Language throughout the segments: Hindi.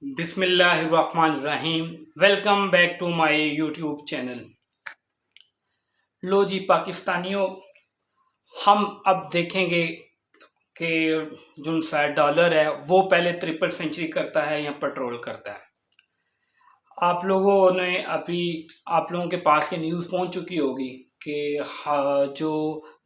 बिस्मिल्लाहिर्रहमानिर्रहीम। Welcome back to my YouTube channel. लो जी पाकिस्तानियों, हम अब देखेंगे कि जो सा डॉलर है वो पहले ट्रिपल सेंचुरी करता है या पेट्रोल करता है। आप लोगों ने अभी आप लोगों के पास ये न्यूज़ पहुंच चुकी होगी कि जो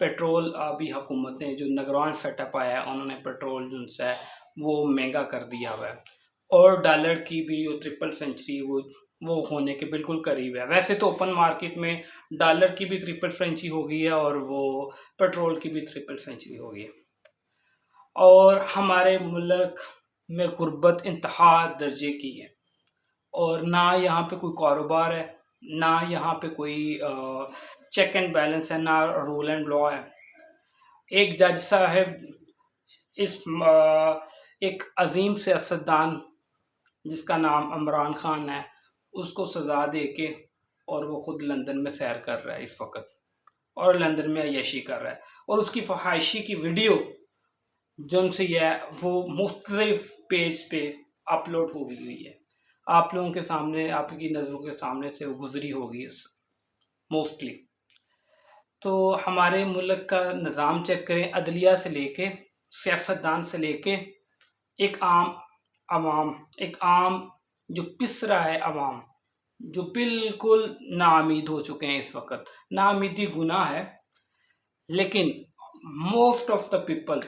पेट्रोल अभी हुकूमत ने जो निगरान सेटअप आया है उन्होंने पेट्रोल जो है वो महंगा कर दिया हुआ है और डॉलर की भी जो ट्रिपल सेंचुरी वो होने के बिल्कुल करीब है। वैसे तो ओपन मार्केट में डॉलर की भी ट्रिपल सेंचुरी हो गई है और वो पेट्रोल की भी ट्रिपल सेंचुरी हो गई है और हमारे मुल्क में गुर्बत इंतहा दर्जे की है और ना यहाँ पे कोई कारोबार है, ना यहाँ पे कोई चेक एंड बैलेंस है, ना रूल एंड लॉ है। एक जज साहब इस एक अजीम सियासतदान जिसका नाम इमरान खान है उसको सज़ा दे के और वो खुद लंदन में सैर कर रहा है इस वक्त और लंदन में अय्याशी कर रहा है और उसकी फहाइशी की वीडियो जो सी है वो मुख्तलिफ पेज पे अपलोड हो गई हुई है। आप लोगों के सामने, आपकी नज़रों के सामने से गुजरी होगी मोस्टली। तो हमारे मुल्क का निज़ाम चेक करें, अदलिया से लेके सियासतदान से लेके एक आम जो पिस रहा है अवाम, जो बिल्कुल नाउम्मीद हो चुके हैं इस वक्त। नाउम्मीदी गुनाह है, लेकिन मोस्ट ऑफ द पीपल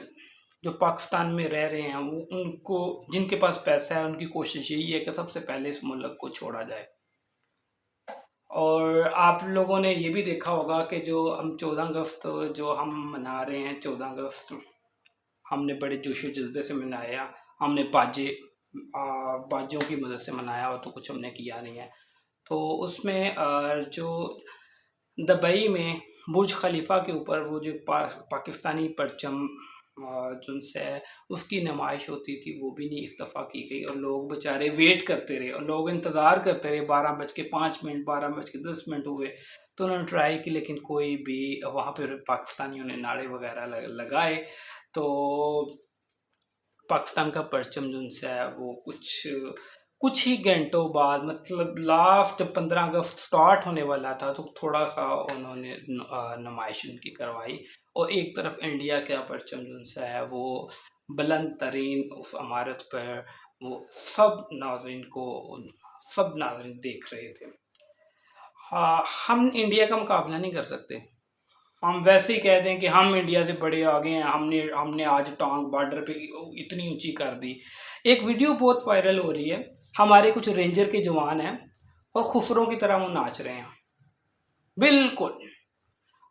जो पाकिस्तान में रह रहे हैं वो उनको जिनके पास पैसा है उनकी कोशिश यही है कि सबसे पहले इस मुल्क को छोड़ा जाए। और आप लोगों ने ये भी देखा होगा कि जो हम 14 अगस्त जो हम मना रहे हैं, 14 अगस्त हमने बड़े जोशो जज्बे से मनाया। हमने बाजों की मदद से मनाया और तो कुछ हमने किया नहीं है। तो उसमें जो दुबई में बुर्ज खलीफा के ऊपर वो जो पाकिस्तानी परचम जिनसे उसकी नुमाइश होती थी वो भी नहीं इस दफ़ा की गई और लोग बेचारे वेट करते रहे और लोग इंतज़ार करते रहे। 12:05 12:10 हुए तो उन्होंने ट्राई की, लेकिन कोई भी वहाँ पर पाकिस्तानियों ने नारे वगैरह लगाए तो पाकिस्तान का परचम जो है वो कुछ ही घंटों बाद, मतलब लास्ट 15 अगस्त स्टार्ट होने वाला था तो थोड़ा सा उन्होंने नुमाइश उनकी करवाई और एक तरफ इंडिया का परचम जो है वो बुलंद तरीन उस इमारत पर वो सब नाज़रीन देख रहे थे। हाँ, हम इंडिया का मुकाबला नहीं कर सकते। हम वैसे ही कह दें कि हम इंडिया से बड़े आगे हैं, हमने आज टांग बॉर्डर पे इतनी ऊंची कर दी। एक वीडियो बहुत वायरल हो रही है, हमारे कुछ रेंजर के जवान हैं और खुसरों की तरह वो नाच रहे हैं। बिल्कुल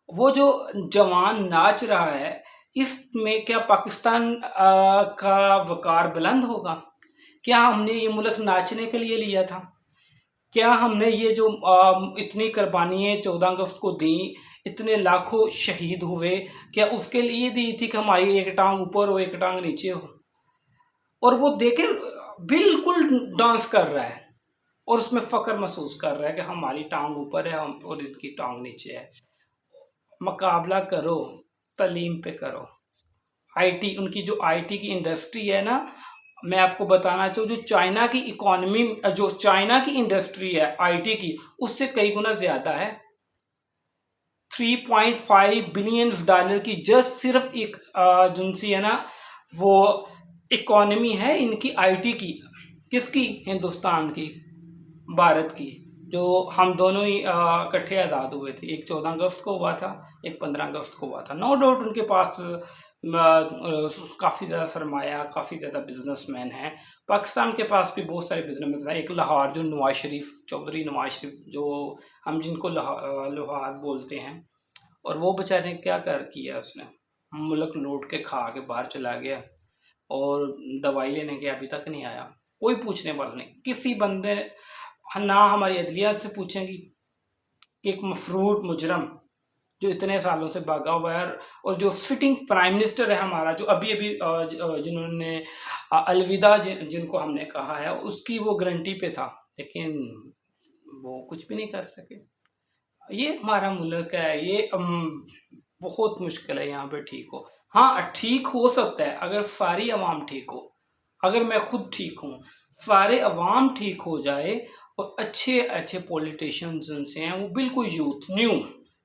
वो जो जवान नाच रहा है इसमें क्या पाकिस्तान का वकार बुलंद होगा? क्या हमने ये मुल्क नाचने के लिए लिया था? क्या हमने ये जो इतनी कुर्बानियाँ 14 अगस्त को दी, इतने लाखों शहीद हुए, क्या उसके लिए दी थी कि हमारी एक टांग ऊपर हो एक टांग नीचे हो? और वो देखे बिल्कुल डांस कर रहा है और उसमें फ़ख्र महसूस कर रहा है कि हमारी टांग ऊपर है और इनकी टांग नीचे है। मुकाबला करो, तालीम पे करो। आईटी, उनकी जो आईटी की इंडस्ट्री है ना, मैं आपको बताना चाहूँ जो चाइना की इकोनॉमी, जो चाइना की इंडस्ट्री है आईटी की, उससे कई गुना ज़्यादा है। 3.5 बिलियन डॉलर की जस्ट सिर्फ एक जिनसी है ना वो इकोनॉमी है इनकी आईटी की। किसकी? हिंदुस्तान की, भारत की, जो हम दोनों ही इकट्ठे आज़ाद हुए थे। एक 14 अगस्त को हुआ था, एक 15 अगस्त को हुआ था। नो डाउट उनके पास काफ़ी ज़्यादा सरमाया, काफ़ी ज़्यादा बिजनेसमैन हैं। पाकिस्तान के पास भी बहुत सारे बिजनेसमैन हैं। एक लाहौर जो नवाज शरीफ, चौधरी नवाज शरीफ, जो हम जिनको लोहार बोलते हैं, और वो बेचारे क्या किया उसने, मुल्क लूट के खा के बाहर चला गया और दवाई लेने के अभी तक नहीं आया। कोई पूछने वाला नहीं, किसी बंदे ना हमारी अदलिया से पूछेंगी कि एक मफरूर मुजरम जो इतने सालों से भागा हुआ है और जो सिटिंग प्राइम मिनिस्टर है हमारा, जो अभी अभी जिन्होंने अलविदा जिनको हमने कहा है, उसकी वो गारंटी पे था, लेकिन वो कुछ भी नहीं कर सके। ये हमारा मुल्क है, ये बहुत मुश्किल है यहाँ पे ठीक हो। हाँ, ठीक हो सकता है अगर सारी आवाम ठीक हो, अगर मैं खुद ठीक हूँ, सारे अवाम ठीक हो जाए और अच्छे अच्छे पॉलिटिशियंस जिनसे हैं वो बिल्कुल यूथ न्यू,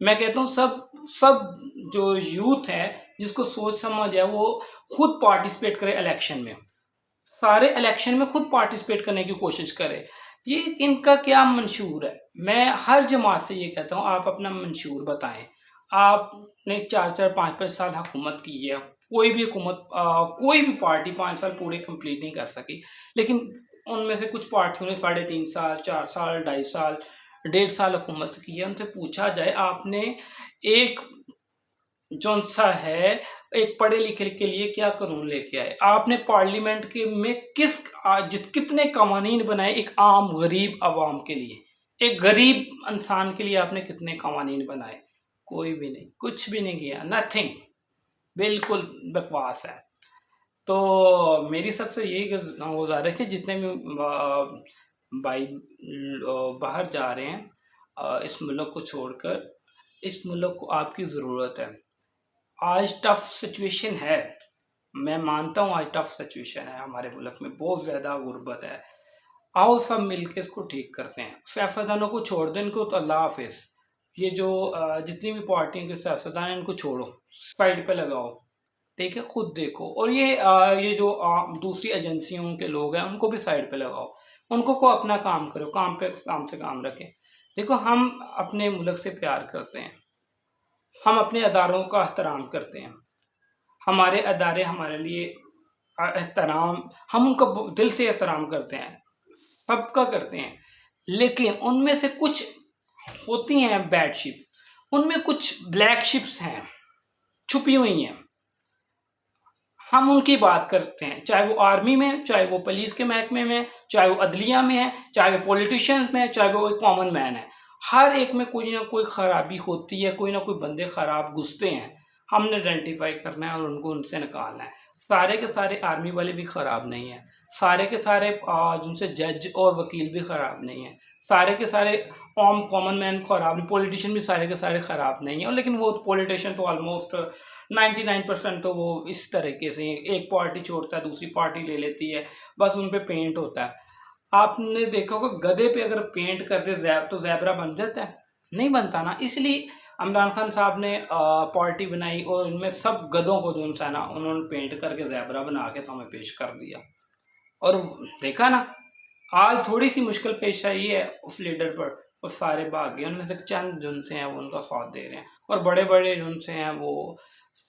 मैं कहता हूँ सब सब जो यूथ है जिसको सोच समझ है वो खुद पार्टिसिपेट करे इलेक्शन में, सारे इलेक्शन में खुद पार्टिसिपेट करने की कोशिश करे। ये इनका क्या मंशूर है? मैं हर जमात से ये कहता हूँ आप अपना मंशूर बताएं। आपने 4-4 5-5 साल हुकूमत की है, कोई भी हुकूमत कोई भी पार्टी 5 साल पूरे कंप्लीट नहीं कर सकी, लेकिन उनमें से कुछ पार्टियों ने 3.5 साल 4 साल 2.5 साल 1.5 साल हुकूमत की है। उनसे पूछा जाए आपने एक जौन सा है एक पढ़े लिखे के लिए क्या कानून लेके आए, आपने पार्लियामेंट के में कितने कवानीन बनाए एक आम गरीब आवाम के लिए, एक गरीब इंसान के लिए आपने कितने कवानीन बनाए? कोई भी नहीं, कुछ भी नहीं किया, नथिंग, बिल्कुल बकवास है। तो मेरी सबसे यही गुजारिश है जितने भी भाई बाहर जा रहे हैं इस मुल्क को छोड़कर, इस मुल्क को आपकी ज़रूरत है। आज टफ सिचुएशन है, मैं मानता हूँ आज टफ सिचुएशन है, हमारे मुल्क में बहुत ज़्यादा गुर्बत है। आओ सब मिलके इसको ठीक करते हैं, सियासतदानों को छोड़ दें, इनको तो अल्लाह हाफिज़। ये जो जितनी भी पार्टियों के सियासतदान हैं इनको छोड़ो, साइड पे लगाओ, ठीक है, खुद देखो। और ये जो दूसरी एजेंसियों के लोग हैं उनको भी साइड पे लगाओ, उनको को अपना काम करो, काम पे काम से काम रखें। देखो हम अपने मुल्क से प्यार करते हैं, हम अपने अदारों का एहतराम करते हैं, हमारे अदारे हमारे लिए एहतराम, हम उनका दिल से एहतराम करते हैं, सबका करते हैं, लेकिन उनमें से कुछ होती हैं बैड शिप, उनमें कुछ ब्लैक शिप्स हैं, छुपी हुई हैं, हम उनकी बात करते हैं, चाहे वो आर्मी में, चाहे वो पुलिस के महकमे में, चाहे वो अदलिया में है, चाहे वो पॉलिटिशियंस में है, चाहे वो एक कॉमन मैन है, हर एक में कोई ना कोई खराबी होती है, कोई ना कोई बंदे खराब घुसते हैं, हमने आइडेंटिफाई करना है और उनको उनसे निकालना है। सारे के सारे आर्मी वाले भी खराब नहीं है, सारे के सारे जिनसे जज और वकील भी खराब नहीं है, सारे के सारे कॉमन मैन खराब नहीं, पॉलिटिशियन भी सारे के सारे खराब नहीं है, लेकिन वो पॉलिटिशियन तो ऑलमोस्ट 99% तो वो इस तरीके से एक पार्टी छोड़ता है दूसरी पार्टी ले लेती है, बस उन पे पेंट होता है। आपने देखा होगा गधे पे अगर पेंट कर दे तो ज़ेब्रा बन जाता है? नहीं बनता ना। इसलिए इमरान खान साहब ने पार्टी बनाई और इनमें सब गधों को जो है ना उन्होंने पेंट करके ज़ेब्रा बना के तो हमें पेश कर दिया, और देखा ना आज थोड़ी सी मुश्किल पेश आई है उस लीडर पर, वो सारे भाग गए, उनमें से चंद जुनसे हैं वो उनका साथ दे रहे हैं, और बड़े बड़े जुनसे हैं वो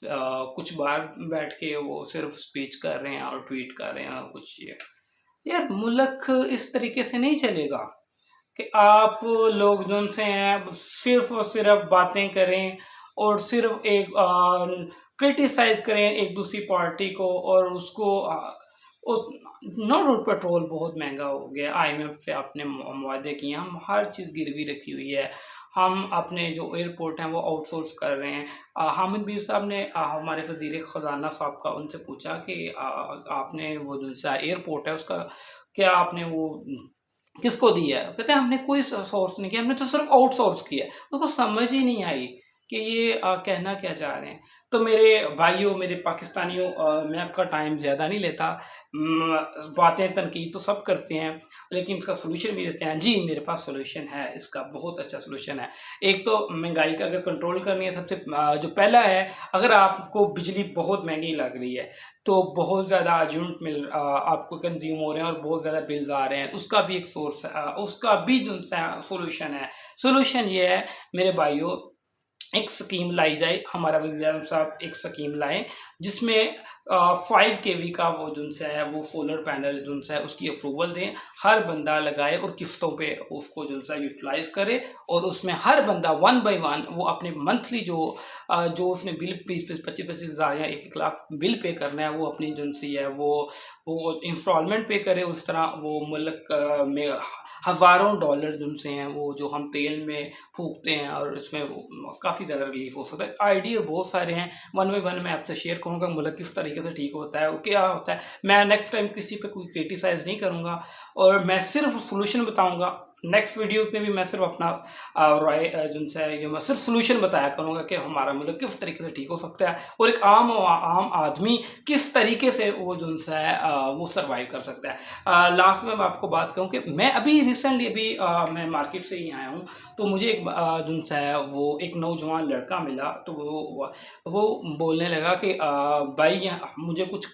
कुछ बाहर बैठ के वो सिर्फ स्पीच कर रहे हैं और ट्वीट कर रहे हैं और कुछ ये। यार मुल्क इस तरीके से नहीं चलेगा कि आप लोग जो उनसे हैं सिर्फ और सिर्फ बातें करें और सिर्फ एक क्रिटिसाइज करें एक दूसरी पार्टी को, और उसको नो डाउट पेट्रोल बहुत महंगा हो गया, आईएमएफ से आपने मुआहदे किए, हम हर चीज़ गिरवी रखी हुई है, हम अपने जो एयरपोर्ट हैं वो आउटसोर्स कर रहे हैं। हामिद मीर साहब ने हमारे वज़ीर ख़जाना साहब का उनसे पूछा कि आपने वो जो सा एयरपोर्ट है उसका क्या आपने वो किसको दिया है? कहते हैं हमने कोई सोर्स नहीं किया, हमने तो सिर्फ आउटसोर्स किया है। उनको समझ ही नहीं आई कि ये कहना क्या चाह रहे हैं। तो मेरे भाइयों, मेरे पाकिस्तानियों, मैं आपका टाइम ज़्यादा नहीं लेता, बातें तनकीद तो सब करते हैं लेकिन इसका सोल्यूशन भी देते हैं। जी मेरे पास सोल्यूशन है, इसका बहुत अच्छा सोल्यूशन है। एक तो महंगाई का अगर कंट्रोल करनी है, सबसे जो पहला है, अगर आपको बिजली बहुत महंगी लग रही है तो बहुत ज़्यादा यूनिट आपको कंज्यूम हो रहे हैं और बहुत ज़्यादा बिल्स आ रहे हैं, उसका भी एक सोर्स उसका भी जो सोल्यूशन है। सोल्यूशन ये है मेरे भाइयों, एक स्कीम लाई जाए, हमारा वज़ीर साहब एक स्कीम लाएं जिसमें 5 केवी का वो जो है वो सोलर पैनल जो है उसकी अप्रूवल दें, हर बंदा लगाए और किस्तों पे उसको जो है यूटिलाइज़ करे, और उसमें हर बंदा 1 बाय 1 वो अपने मंथली जो उसने बिल 25-25 हज़ार या 1 लाख बिल पे करना है वो अपनी एजेंसी है वो इंस्टॉलमेंट पे करे। उस तरह वो मुल्क में हज़ारों डॉलर जिनसे हैं वो जो हम तेल में फूकते हैं और इसमें काफ़ी ज़्यादा रिलीफ हो सकता है। आइडिया बहुत सारे हैं, 1 बाय 1 मैं आपसे शेयर करूँगा मुल्क किस तरीके से ठीक होता है और क्या होता है। मैं नेक्स्ट टाइम किसी पे कोई क्रिटिसाइज़ नहीं करूँगा और मैं सिर्फ सोल्यूशन बताऊँगा, नेक्स्ट वीडियो में भी मैं सिर्फ अपना राय जो है ये मैं सिर्फ सोल्यूशन बताया करूँगा कि हमारा मुल्क किस तरीके से ठीक हो सकता है और एक आम आदमी किस तरीके से वो जो है वो सर्वाइव कर सकता है। लास्ट में मैं आपको बात कहूँ कि मैं अभी रिसेंटली मैं मार्केट से ही आया हूँ, तो मुझे एक जो है वो एक नौजवान लड़का मिला, तो वो बोलने लगा कि भाई मुझे कुछ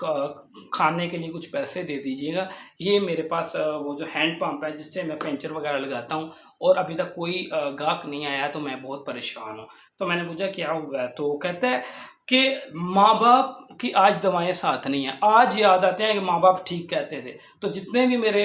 खाने के लिए कुछ पैसे दे दीजिएगा, ये मेरे पास वो जो हैंड पंप है जिससे मैं पंचर वगैरह लगाता हूँ और अभी तक कोई गाहक नहीं आया, तो मैं बहुत परेशान हूँ। तो मैंने पूछा क्या हुआ है, तो कहता है कि माँ बाप की आज दवाएं साथ नहीं हैं, आज याद आते हैं कि माँ बाप ठीक कहते थे। तो जितने भी मेरे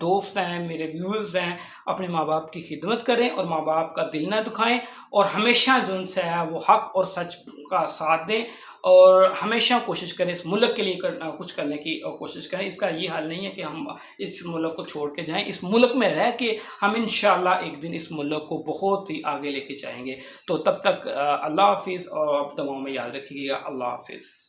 दोस्त हैं, मेरे व्यूअर्स हैं, अपने माँ बाप की खिदमत करें और माँ बाप का दिल ना दुखाएं और हमेशा जो उनसे है वो हक और सच का साथ दें और हमेशा कोशिश करें इस मुल्क के लिए कुछ करने की कोशिश करें। इसका ये हाल नहीं है कि हम इस मुल्क को छोड़ के जाएं, इस मुल्क में रह के हम इंशाल्लाह एक दिन इस मुल्क को बहुत ही आगे लेके जाएंगे। तो तब तक अल्लाह हाफिज़ और आप दुआओं में याद रखिएगा। अल्लाह हाफिज़।